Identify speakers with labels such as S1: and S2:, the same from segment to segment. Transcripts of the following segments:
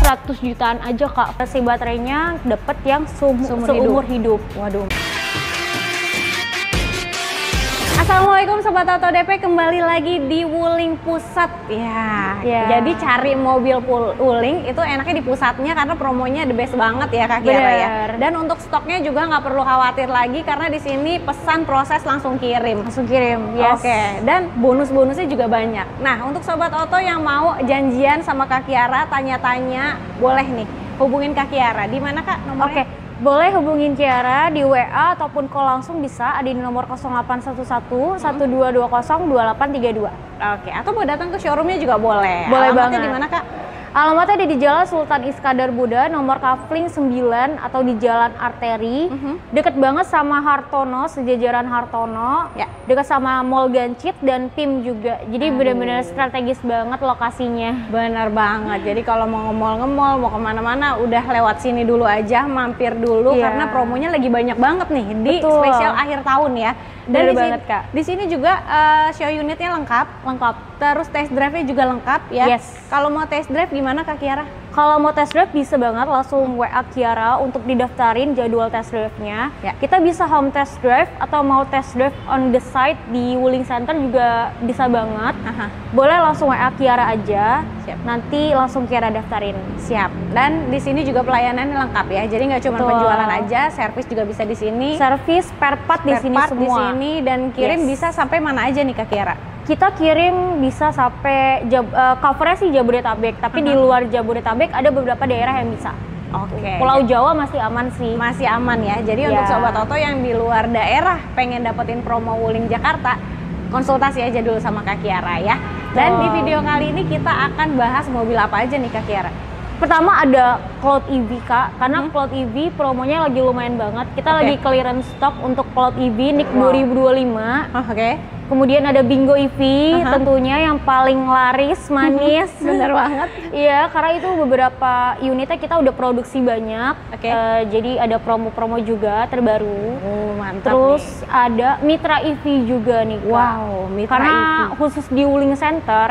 S1: 100 jutaan aja Kak. Si baterainya dapet yang seumur hidup.
S2: Waduh.
S1: Assalamualaikum Sobat Auto DP, kembali lagi di Wuling Pusat ya. Jadi cari mobil Wuling itu enaknya di pusatnya karena promonya the best banget ya Kak Kiara ya. Dan untuk stoknya juga nggak perlu khawatir lagi karena di sini pesan proses langsung kirim.
S2: Yes.
S1: Oke. Dan bonus-bonusnya juga banyak. Nah untuk Sobat Auto yang mau janjian sama Kak Kiara, tanya-tanya, boleh nih hubungin Kak Kiara. Di mana Kak nomornya?
S2: Oke. Boleh hubungin Kiara di WA ataupun call langsung bisa, ada di nomor 0811 1220 2832.
S1: Oke, atau mau datang ke showroomnya juga boleh.
S2: Boleh
S1: Alamatnya
S2: banget.
S1: di mana Kak?
S2: Alamatnya ada di Jalan Sultan Iskandar Buddha, nomor kafling 9 atau di Jalan Arteri. Deket banget sama Hartono, sejajaran Hartono.
S1: Ya.
S2: Deket sama Mall Gancit dan PIM juga. Jadi benar-benar strategis banget lokasinya.
S1: Benar banget. Jadi kalau mau nge-mall, mau kemana-mana, udah lewat sini dulu aja, mampir dulu karena promonya lagi banyak banget nih di spesial akhir tahun ya. Dan di sini juga show unitnya lengkap. Terus test drive-nya juga lengkap ya. Kalau mau test drive gimana Kak Kiara?
S2: Kalau mau test drive bisa banget langsung WA Kiara untuk didaftarin jadwal test drive-nya. Kita bisa home test drive atau mau test drive on the site di Wuling Center juga bisa banget. Boleh langsung WA Kiara aja. Nanti langsung Kiara daftarin.
S1: Siap. Dan di sini juga pelayanannya lengkap ya. Jadi nggak cuma penjualan aja, servis juga bisa di sini.
S2: Servis, spare part di sini semua.
S1: Di sini dan kirim bisa sampai mana aja nih Kak Kiara?
S2: Kita kirim bisa sampai covernya sih Jabodetabek, tapi di luar Jabodetabek ada beberapa daerah yang bisa. Pulau Jawa masih aman sih.
S1: Masih aman ya. Jadi untuk Sobat Auto yang di luar daerah pengen dapetin promo Wuling Jakarta, konsultasi aja dulu sama Kak Kiara ya. Dan di video kali ini kita akan bahas mobil apa aja nih Kak Kiara?
S2: Pertama ada Cloud EV Kak, karena Cloud EV promonya lagi lumayan banget. Kita lagi clearance stok untuk Cloud EV NIK 2025. Kemudian ada Bingo EV, tentunya yang paling laris, manis.
S1: Bener banget.
S2: Iya, karena itu beberapa unitnya kita udah produksi banyak. Jadi ada promo-promo juga terbaru.
S1: Mantap.
S2: Terus ada Mitra EV juga nih Kak.
S1: Wow, Mitra
S2: karena
S1: EV.
S2: khusus di Wuling Center,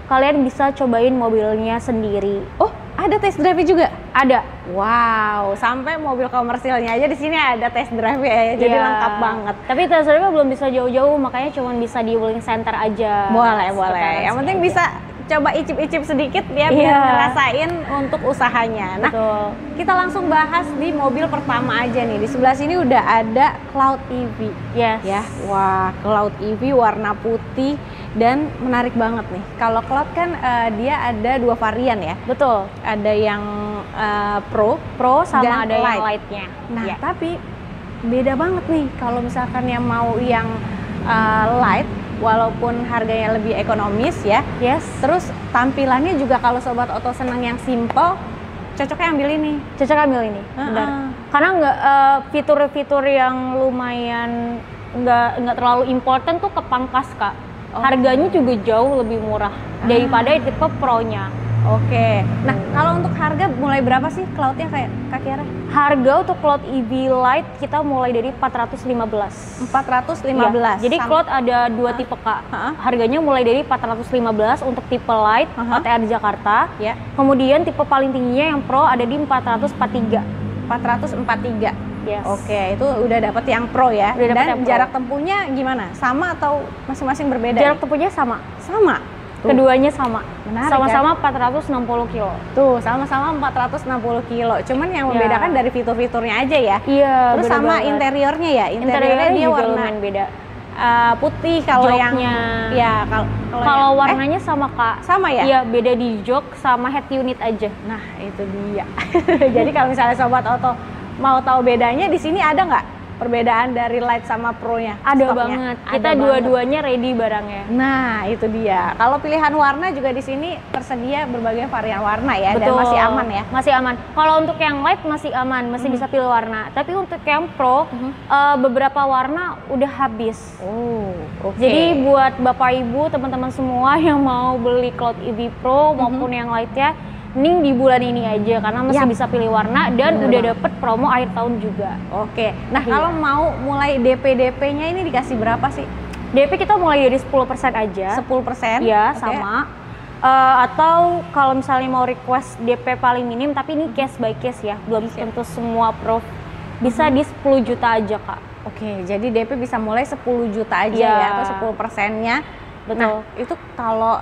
S2: kalian bisa cobain mobilnya sendiri.
S1: Oh, ada test drive juga?
S2: Ada.
S1: Wow, sampai mobil komersilnya aja di sini ada test drive ya, jadi lengkap banget.
S2: Tapi test drive belum bisa jauh-jauh, makanya cuma bisa di Wuling Center aja.
S1: Boleh. Yang penting bisa coba icip-icip sedikit ya, biar ngerasain untuk usahanya. Nah, kita langsung bahas di mobil pertama aja nih. Di sebelah sini udah ada Cloud EV. Ya, wah, Cloud EV warna putih dan menarik banget nih. Kalau Cloud kan dia ada dua varian ya.
S2: Betul.
S1: Ada yang Pro
S2: sama
S1: dan
S2: ada yang Light-nya.
S1: Nah, tapi beda banget nih kalau misalkan yang mau yang Light, walaupun harganya lebih ekonomis ya. Terus tampilannya juga kalau Sobat Auto senang yang simple, cocoknya ambil ini.
S2: Benar. Karena nggak fitur-fitur yang lumayan nggak terlalu important tuh kepangkas Kak. Harganya juga jauh lebih murah daripada tipe Pro-nya.
S1: Nah, kalau untuk harga mulai berapa sih Cloud-nya kayak Kak Kiara?
S2: Harga untuk Cloud EV Light kita mulai dari 415.
S1: 415.
S2: Jadi Cloud ada dua tipe Kak. Harganya mulai dari 415 untuk tipe Light OTR Jakarta. Kemudian tipe paling tingginya yang Pro ada di 443.
S1: 443. Itu udah dapet yang Pro ya. Dan jarak tempuhnya gimana? Sama atau masing-masing berbeda?
S2: Jarak tempuhnya sama. Keduanya sama. Sama-sama 460 kilo.
S1: Tuh, sama-sama 460 kilo. Cuman yang membedakan dari fitur-fiturnya aja ya.
S2: Terus
S1: sama interiornya ya. Interiornya dia warna
S2: beda.
S1: Putih kalau yang
S2: kalau warnanya sama Kak.
S1: Sama ya?
S2: Iya, beda di jok sama head unit aja.
S1: Nah, itu dia. Jadi kalau misalnya Sobat Auto mau tahu bedanya, di sini ada nggak perbedaan dari Light sama Pro-nya?
S2: Ada banget. Kita dua-duanya ready barangnya.
S1: Nah, itu dia. Kalau pilihan warna juga di sini tersedia berbagai varian warna ya. Dan masih aman ya?
S2: Masih aman. Kalau untuk yang Light masih aman, masih bisa pilih warna. Tapi untuk yang Pro, beberapa warna udah habis. Jadi buat Bapak Ibu, teman-teman semua yang mau beli Cloud EV Pro maupun yang Light-nya, mending di bulan ini aja karena masih bisa pilih warna dan udah dapet promo akhir tahun juga.
S1: Nah, kalau mau mulai DP-nya ini dikasih berapa sih?
S2: DP kita mulai dari 10% aja.
S1: 10%?
S2: Iya, sama. Atau kalau misalnya mau request DP paling minim, tapi ini case by case ya, belum tentu semua approve. Bisa di 10 juta aja Kak.
S1: Oke, jadi DP bisa mulai 10 juta aja ya, atau 10%-nya.
S2: Betul.
S1: Nah, itu kalau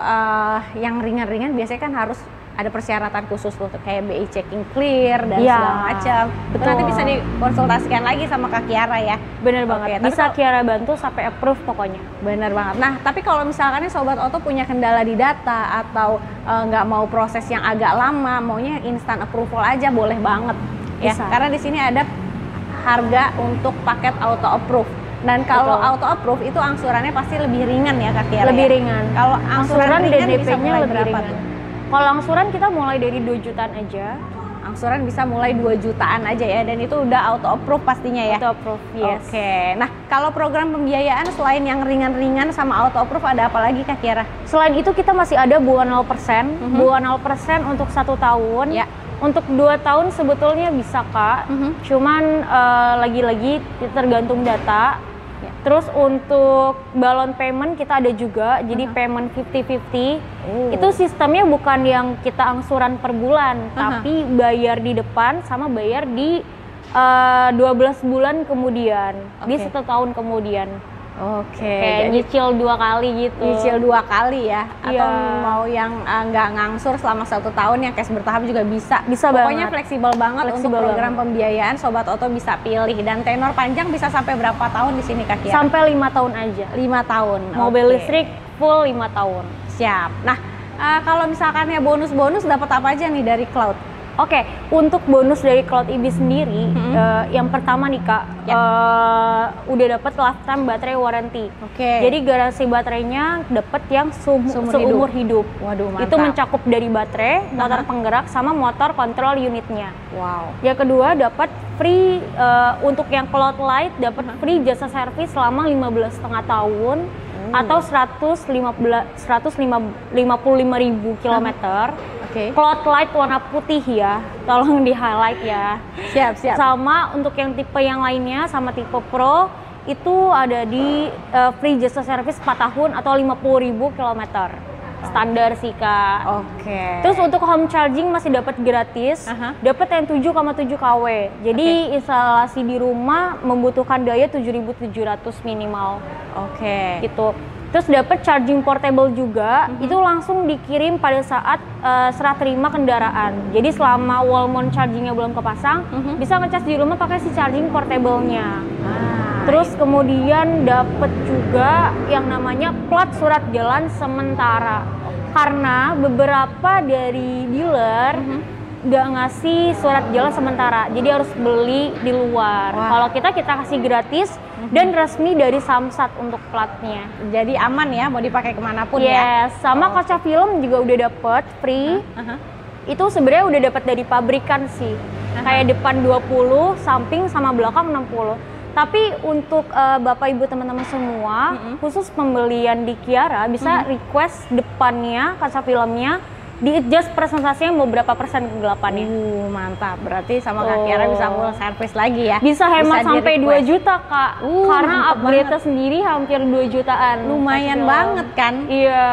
S1: yang ringan-ringan biasanya kan harus ada persyaratan khusus tuh, kayak BI checking clear dan segala macam. Itu nanti bisa dikonsultasikan lagi sama Kak Kiara ya.
S2: Bener banget, bisa Kiara bantu sampai approve pokoknya.
S1: Bener banget. Nah, tapi kalau misalkan Sobat Oto punya kendala di data atau nggak mau proses yang agak lama, maunya instant approval aja, boleh banget ya. Karena di sini ada harga untuk paket auto approve. Dan kalau auto approve itu angsurannya pasti lebih ringan ya Kak Kiara.
S2: Lebih ringan.
S1: Kalau angsuran ringan bisa mulai
S2: lebih
S1: berapa?
S2: Ringan. Kalau angsuran kita mulai dari 2 jutaan aja.
S1: Angsuran bisa mulai 2 jutaan aja ya, dan itu udah auto approve pastinya ya.
S2: Auto approve, yes.
S1: Oke. Nah, kalau program pembiayaan selain yang ringan-ringan sama auto approve ada apa lagi Kak Kiara?
S2: Selain itu kita masih ada bunga 0%, bunga 0% untuk 1 tahun.
S1: Ya.
S2: Untuk 2 tahun sebetulnya bisa Kak, cuman lagi-lagi tergantung data. Terus untuk balon payment kita ada juga, jadi payment 50-50. Itu sistemnya bukan yang kita angsuran per bulan, tapi bayar di depan sama bayar di 12 bulan kemudian, di 1 tahun kemudian. Kayak nyicil 2 kali gitu.
S1: Nyicil 2 kali ya? Atau mau yang nggak ngangsur selama 1 tahun, yang cash bertahap juga bisa. Pokoknya fleksibel banget untuk program pembiayaan. Sobat Oto bisa pilih, dan tenor panjang bisa sampai berapa tahun di sini Kak Kiara?
S2: Sampai 5 tahun aja.
S1: 5 tahun.
S2: Mobil listrik full 5 tahun.
S1: Siap. Nah, kalau misalkan ya bonus-bonus dapat apa aja nih dari cloud?
S2: Oke, untuk bonus dari Cloud EV sendiri, yang pertama nih Kak, udah dapat lifetime baterai warranty. Jadi garansi baterainya dapat yang seumur hidup.
S1: Waduh, mantap.
S2: Itu mencakup dari baterai, motor penggerak, sama motor kontrol unitnya.
S1: Wow.
S2: Yang kedua dapat free untuk yang Cloud Light dapat free jasa servis selama 15,5 tahun atau 155.000 kilometer. Cloud Light warna putih ya, tolong di highlight ya.
S1: Siap.
S2: Sama untuk yang tipe yang lainnya, sama tipe Pro itu ada di free jasa servis 4 tahun atau 50.000 kilometer. Standar sih Kak. Terus untuk home charging masih dapat gratis, dapat yang 7,7 kW. Jadi instalasi di rumah membutuhkan daya 7.700 minimal. Gitu. Terus dapat charging portable juga, itu langsung dikirim pada saat serah terima kendaraan. Jadi selama wall mount chargingnya belum kepasang, bisa ngecas di rumah pakai si charging portable-nya. Terus kemudian dapat juga yang namanya plat surat jalan sementara. Karena beberapa dari dealer nggak ngasih surat jalan sementara, jadi harus beli di luar. Kalau kita kasih gratis dan resmi dari Samsat untuk platnya.
S1: Jadi aman ya, mau dipakai kemanapun ya.
S2: Sama kaca film juga udah dapet free. Itu sebenarnya udah dapat dari pabrikan sih. Kayak depan 20, samping sama belakang 60. Tapi untuk Bapak Ibu teman-teman semua, khusus pembelian di Kiara bisa request depannya kaca filmnya di-adjust presentasinya mau berapa persen kegelapannya.
S1: Mantap, berarti sama Kak Kiara bisa full service lagi ya.
S2: Bisa hemat sampai 2 juta Kak, karena upgrade-nya sendiri hampir 2 jutaan.
S1: Lumayan banget kan?
S2: Iya.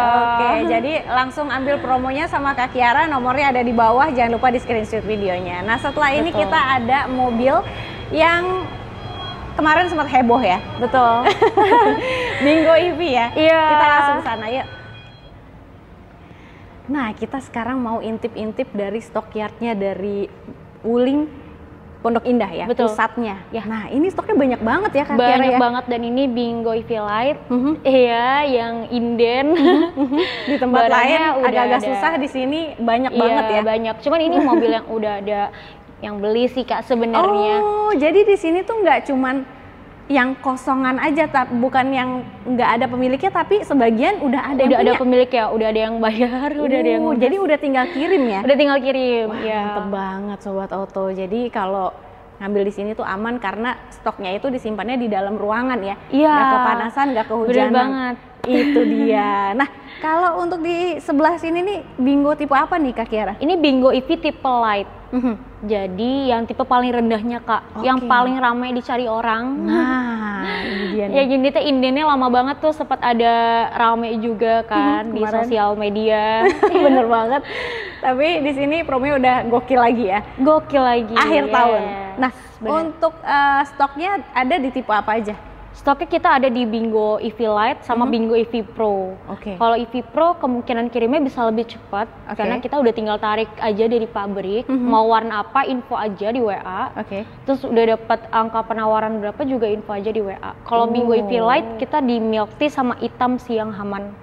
S1: Jadi langsung ambil promonya sama Kak Kiara, nomornya ada di bawah, jangan lupa di screenshot videonya. Nah setelah ini kita ada mobil yang kemarin sempat heboh ya. Bingo EV ya. Kita langsung ke sana yuk. Nah, kita sekarang mau intip-intip dari stockyardnya dari Wuling Pondok Indah ya, pusatnya. Nah, ini stoknya banyak banget ya Kak Kiara ya?
S2: Banyak banget, dan ini Bingo EV Light. Yang inden.
S1: Di tempat lain agak-agak susah, di sini banyak banget ya?
S2: Banyak, cuman ini mobil yang udah ada yang beli sih Kak sebenarnya.
S1: Jadi di sini tuh nggak cuman yang kosongan aja, bukan yang nggak ada pemiliknya, tapi sebagian udah ada
S2: pemilik ya, udah ada yang bayar, udah ada yang
S1: jadi udah tinggal kirim ya.
S2: Mantep
S1: banget Sobat Oto. Jadi kalau ngambil di sini tuh aman karena stoknya itu disimpannya di dalam ruangan ya. Nggak kepanasan, nggak kehujanan.
S2: Bener banget.
S1: Itu dia. Nah, kalau untuk di sebelah sini nih Bingo tipe apa nih Kak Kiara?
S2: Ini Bingo EV tipe Light. Jadi yang tipe paling rendahnya Kak, yang paling ramai dicari orang.
S1: Nah, ini dia nih.
S2: Ya gini teh indennya lama banget tuh, sempat ada rame juga kan di sosial media.
S1: Bener banget. Tapi di sini promonya udah gokil lagi ya.
S2: Gokil lagi.
S1: Akhir tahun. Nah,
S2: bener.
S1: untuk stoknya ada di tipe apa aja?
S2: Stoknya kita ada di Bingo EV Lite sama Bingo EV Pro. Kalau EV Pro kemungkinan kirimnya bisa lebih cepat karena kita udah tinggal tarik aja dari pabrik. Mau warna apa info aja di WA. Terus udah dapat angka penawaran berapa juga info aja di WA. Kalau Bingo EV Lite kita di milk tea sama hitam siang aman.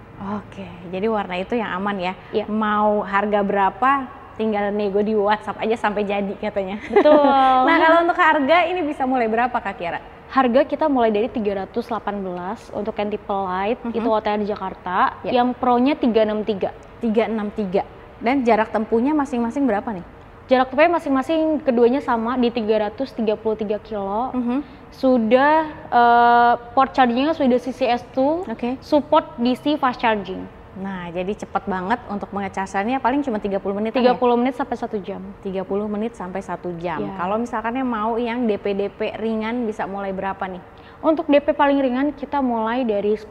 S1: Jadi warna itu yang aman ya. Mau harga berapa tinggal nego di WhatsApp aja sampai jadi katanya.
S2: Betul.
S1: Nah, kalau untuk harga ini bisa mulai berapa Kak Kiara?
S2: Harga kita mulai dari 318 untuk yang tipe light, itu OTR di Jakarta, yang pro-nya 363.
S1: 363. Dan jarak tempuhnya masing-masing berapa nih?
S2: Jarak tempuhnya masing-masing keduanya sama di 333 kilo. Sudah port chargingnya sudah CCS2, support DC fast charging.
S1: Nah, jadi cepat banget untuk mengecasannya, paling cuma 30 menit
S2: 30 menit sampai 1 jam.
S1: 30 menit sampai 1 jam. Kalau misalkan mau yang DP ringan bisa mulai berapa nih?
S2: Untuk DP paling ringan kita mulai dari 10%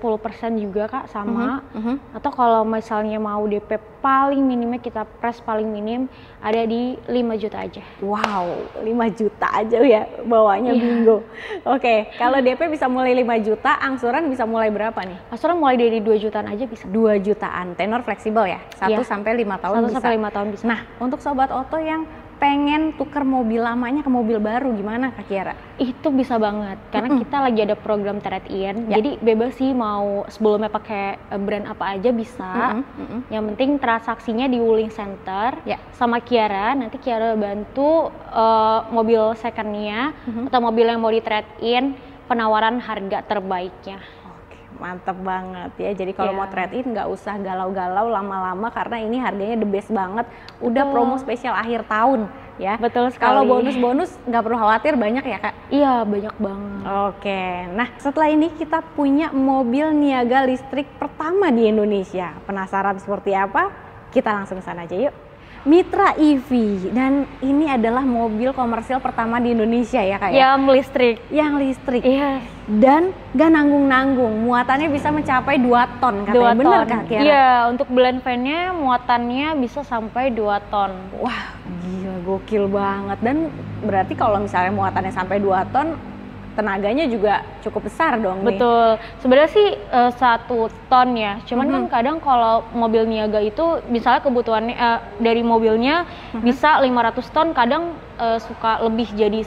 S2: juga Kak, sama. Atau kalau misalnya mau DP paling minimnya kita press paling minim ada di 5 juta aja.
S1: Wow, 5 juta aja ya bawanya Bingo. Kalau DP bisa mulai 5 juta, angsuran bisa mulai berapa nih?
S2: Angsuran mulai dari 2 jutaan aja bisa.
S1: 2 jutaan, tenor fleksibel ya? 1 sampai 5 tahun
S2: 1 sampai 5 tahun bisa.
S1: Nah, untuk Sobat Oto yang pengen tuker mobil lamanya ke mobil baru gimana Kak Kiara?
S2: Itu bisa banget karena kita lagi ada program trade in. Jadi bebas sih mau sebelumnya pakai brand apa aja bisa. Yang penting transaksinya di Wuling Center sama Kiara. Nanti Kiara bantu mobil secondnya atau mobil yang mau di trade in penawaran harga terbaiknya.
S1: Mantep banget ya, jadi kalau mau trade in nggak usah galau-galau lama-lama karena ini harganya the best banget. Udah promo spesial akhir tahun ya.
S2: Betul sekali.
S1: Kalau bonus-bonus nggak perlu khawatir, banyak ya Kak?
S2: Iya, banyak banget.
S1: Nah setelah ini kita punya mobil niaga listrik pertama di Indonesia. Penasaran seperti apa? Kita langsung ke sana aja yuk. Mitra EV, dan ini adalah mobil komersial pertama di Indonesia ya Kak ya? Yang listrik.
S2: Iya.
S1: Dan gak nanggung-nanggung, muatannya bisa mencapai 2 ton katanya, bener Kak Kiara?
S2: Iya, untuk blend fan-nya muatannya bisa sampai 2 ton.
S1: Wah gila, gokil banget. Dan berarti kalau misalnya muatannya sampai 2 ton, tenaganya juga cukup besar dong nih.
S2: Betul. Sebenarnya sih 1 ton ya. Cuman kan kadang kalau mobil niaga itu misalnya kebutuhannya dari mobilnya bisa 500 ton, kadang suka lebih jadi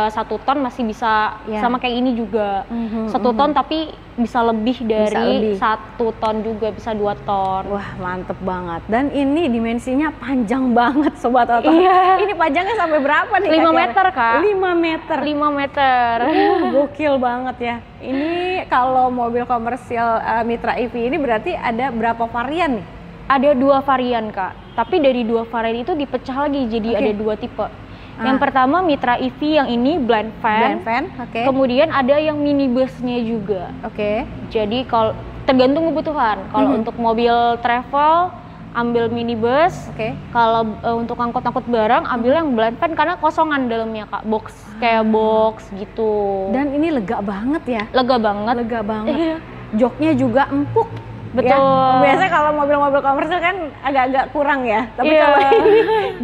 S2: 1 ton masih bisa sama kayak ini juga. 1 ton tapi bisa lebih dari 1 ton juga, bisa 2 ton.
S1: Wah mantep banget. Dan ini dimensinya panjang banget Sobat Oto. Ini panjangnya sampai berapa nih
S2: 5 meter Kak.
S1: 5 meter.
S2: 5 meter.
S1: Gokil banget ya. Ini kalau mobil komersial Mitra EV ini berarti ada berapa varian nih?
S2: Ada 2 varian Kak. Tapi dari 2 varian itu dipecah lagi jadi ada 2 tipe. Yang pertama Mitra EV yang ini blend fan. Kemudian ada yang minibusnya juga. Jadi kalau tergantung kebutuhan. Kalau untuk mobil travel ambil minibus. Kalau untuk angkut-angkut barang ambil yang blend fan karena kosongan dalamnya Kak, box kayak box gitu.
S1: Dan ini lega banget ya?
S2: Lega banget.
S1: Joknya juga empuk.
S2: Betul.
S1: Ya, biasanya kalau mobil-mobil komersial kan agak-agak kurang ya. Tapi kalau ini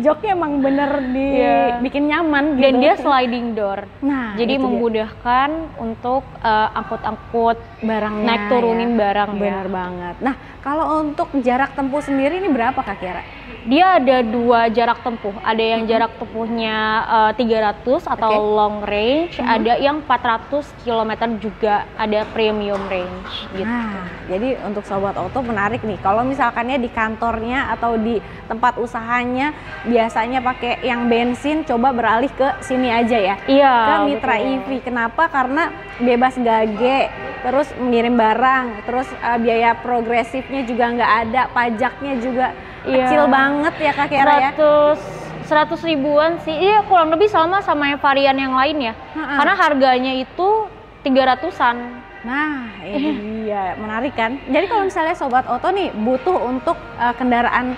S1: joknya emang bener dibikin nyaman.
S2: Dan dia sliding door.
S1: Nah,
S2: jadi memudahkan untuk angkut-angkut
S1: barangnya,
S2: naik turunin barang.
S1: Bener banget. Nah, kalau untuk jarak tempuh sendiri ini berapa Kak Kiara?
S2: Dia ada 2 jarak tempuh. Ada yang jarak tempuhnya 300 atau long range, ada yang 400 km juga, ada premium range gitu.
S1: Nah, jadi untuk Sobat Oto menarik nih. Kalau misalkannya di kantornya atau di tempat usahanya biasanya pakai yang bensin, coba beralih ke sini aja ya. Ke Mitra EV. Kenapa? Karena bebas gage, terus mengirim barang, terus biaya progresifnya juga nggak ada, pajaknya juga kecil banget ya Kak Kiara ya?
S2: 100 ribuan sih, kurang lebih sama yang varian yang lain ya. Karena harganya itu 300-an.
S1: Nah ini dia, menarik kan? Jadi kalau misalnya Sobat Oto nih butuh untuk kendaraan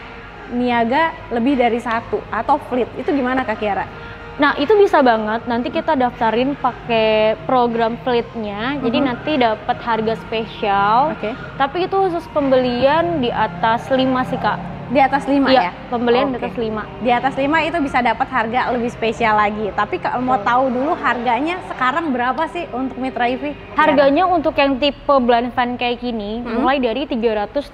S1: niaga lebih dari 1 atau fleet, itu gimana Kak Kiara?
S2: Nah itu bisa banget, nanti kita daftarin pakai program fleetnya, jadi nanti dapat harga spesial. Tapi itu khusus pembelian di atas 5 sih Kak.
S1: Di atas 5 ya?
S2: Pembelian di atas 5.
S1: Di atas 5 itu bisa dapat harga lebih spesial lagi. Tapi kalau mau tahu dulu harganya sekarang berapa sih untuk Mitra EV?
S2: Harganya untuk yang tipe blind van kayak gini mulai dari 328.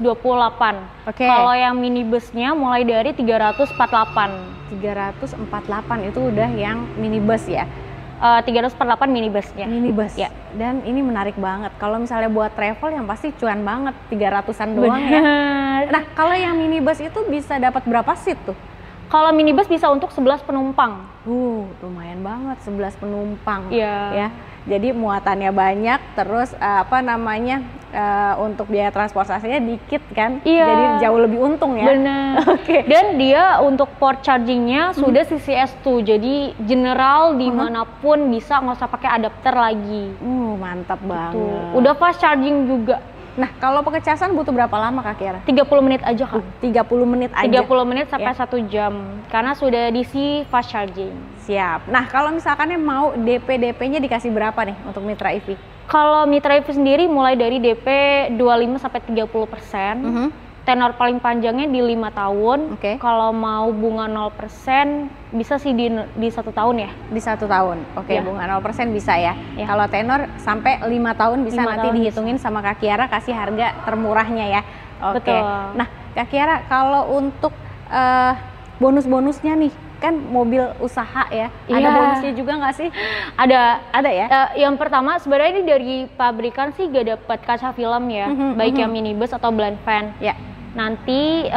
S2: Kalau yang minibusnya mulai dari 348.
S1: 348 itu udah yang minibus ya?
S2: 348 minibusnya.
S1: Minibus ya. Dan ini menarik banget. Kalau misalnya buat travel yang pasti cuan banget, 300-an doang ya. Nah, kalau yang minibus itu bisa dapat berapa seat tuh?
S2: Kalau minibus bisa untuk 11 penumpang.
S1: Lumayan banget 11 penumpang.
S2: Iya.
S1: Ya. Jadi muatannya banyak, terus untuk biaya transportasinya dikit kan?
S2: Iya.
S1: Jadi jauh lebih untung ya.
S2: Benar. Dan dia untuk port chargingnya sudah CCS2, jadi general dimanapun bisa, nggak usah pakai adapter lagi.
S1: Mantap banget.
S2: Udah fast charging juga.
S1: Nah, kalau pengecasan butuh berapa lama Kak Kiara?
S2: 30 menit aja Kak.
S1: 30 menit aja?
S2: 30 menit sampai 1 jam, karena sudah diisi fast charging.
S1: Siap. Nah, kalau misalkan mau DP-nya dikasih berapa nih untuk Mitra EV?
S2: Kalau Mitra EV sendiri mulai dari DP 25 sampai 30%. Tenor paling panjangnya di 5 tahun. Kalau mau bunga 0% bisa sih di 1 tahun ya. Di 1 tahun. Bunga 0% bisa ya. Kalau tenor sampai 5 tahun bisa nanti dihitungin sama Kak Kiara, kasih harga termurahnya ya. Betul.
S1: Nah, Kak Kiara, kalau untuk bonus-bonusnya nih, kan mobil usaha ya, ada bonusnya juga nggak sih? Ada ya?
S2: Yang pertama sebenarnya ini dari pabrikan sih gak dapat kaca film ya, baik yang minibus atau blind van. Nanti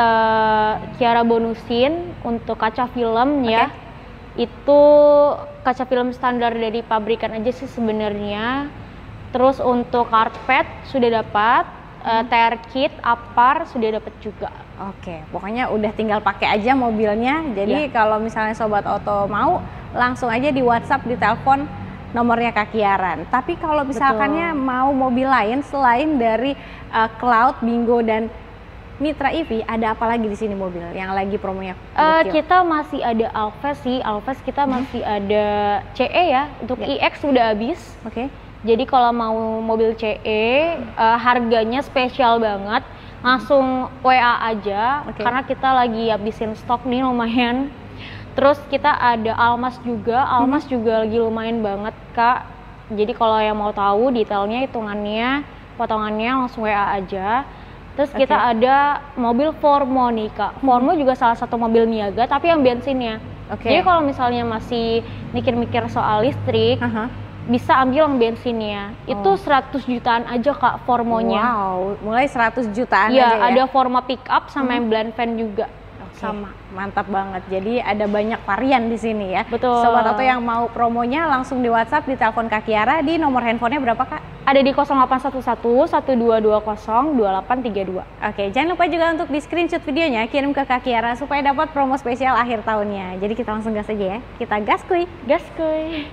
S2: Kiara bonusin untuk kaca film ya. Itu kaca film standar dari pabrikan aja sih sebenarnya. Terus untuk karpet sudah dapat, tire kit, apar sudah dapat juga.
S1: Pokoknya udah tinggal pakai aja mobilnya. Jadi kalau misalnya Sobat Oto mau, langsung aja di WhatsApp, di telepon nomornya Kak Kiara. Tapi kalau misalkannya mau mobil lain selain dari Cloud, Bingo dan Mitra EV, ada apa lagi di sini mobil yang lagi promonya?
S2: Kita masih ada Alphas sih. Alphas kita masih ada CE ya. Untuk iX sudah habis. Jadi kalau mau mobil CE, harganya spesial banget. Langsung WA aja, karena kita lagi habisin stok nih lumayan. Terus kita ada Almas juga. Almas juga lagi lumayan banget Kak. Jadi kalau yang mau tahu detailnya, hitungannya, potongannya, langsung WA aja. Terus kita ada mobil Formo nih Kak. Formo juga salah satu mobil niaga, tapi yang bensinnya. Jadi kalau misalnya masih mikir-mikir soal listrik, bisa ambil yang bensinnya. Itu 100 jutaan aja Kak Formonya.
S1: Wow, mulai 100 jutaan
S2: aja ya?
S1: Ada
S2: Formo pickup sama yang blind van juga. Sama.
S1: Mantap banget. Jadi ada banyak varian di sini ya.
S2: Betul.
S1: Sobat Oto yang mau promonya langsung di WhatsApp, di telepon Kak Kiara. Di nomor handphonenya berapa Kak?
S2: Ada di 0811 1220 2832.
S1: Jangan lupa juga untuk di screenshot videonya, kirim ke Kak Kiara supaya dapat promo spesial akhir tahunnya. Jadi kita langsung gas aja ya. Kita gas kuy.
S2: Gas kuy.